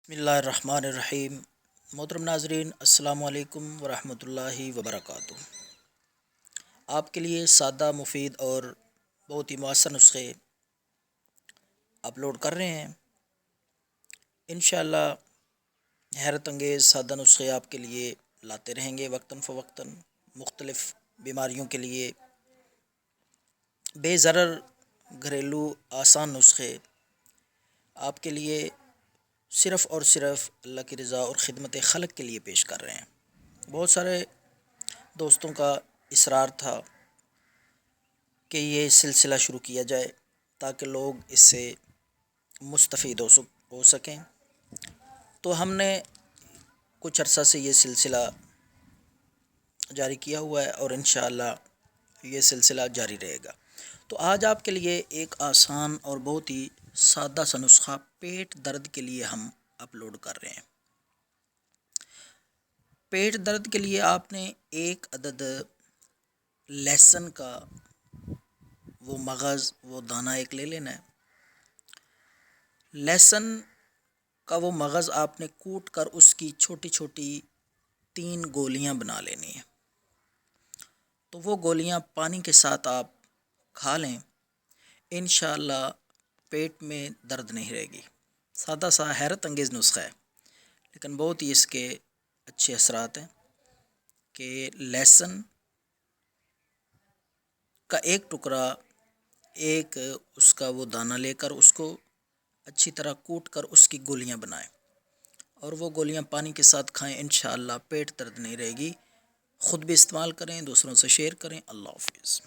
बसमिल्लाहिर्रहमानिर्रहीम। मोहतरम नाजरीन, अस्सलाम वालेकुम वरहमतुल्लाहि वबरकातुहू। आपके लिए सादा, मुफीद और बहुत ही मौसर नुस्खे अपलोड कर रहे हैं। इंशाअल्लाह हैरत अंगेज़ सादा नुस्खे आपके लिए लाते रहेंगे वक्तन फ़वक्तन। मुख्तलिफ़ बीमारियों के लिए बेज़रर घरेलू आसान नुस्खे आपके लिए सिर्फ़ और सिर्फ़ अल्लाह की रज़ा और ख़िदमत ख़ल्क़ के लिए पेश कर रहे हैं। बहुत सारे दोस्तों का इसरार था कि ये सिलसिला शुरू किया जाए ताकि लोग इससे मुस्तफ़ीद हो सकें। तो हमने कुछ अरसा से ये सिलसिला जारी किया हुआ है और इंशाअल्लाह ये सिलसिला जारी रहेगा। तो आज आपके लिए एक आसान और बहुत ही सादा सा नुस्खा पेट दर्द के लिए हम अपलोड कर रहे हैं। पेट दर्द के लिए आपने एक अदद लहसुन का वो मगज़, वो दाना एक ले लेना है। लहसुन का वो मगज़ आपने कूट कर उसकी छोटी छोटी 3 गोलियां बना लेनी है। तो वो गोलियां पानी के साथ आप खा लें, इंशाअल्लाह पेट में दर्द नहीं रहेगी। सादा सा हैरत अंगेज़ नुस्खा है, लेकिन बहुत ही इसके अच्छे असरात हैं कि लहसुन का एक टुकड़ा, एक उसका वो दाना लेकर उसको अच्छी तरह कूट कर उसकी गोलियां बनाएं और वो गोलियां पानी के साथ खाएं। इंशाअल्लाह पेट दर्द नहीं रहेगी। ख़ुद भी इस्तेमाल करें, दूसरों से शेयर करें। अल्लाह हाफ़िज़।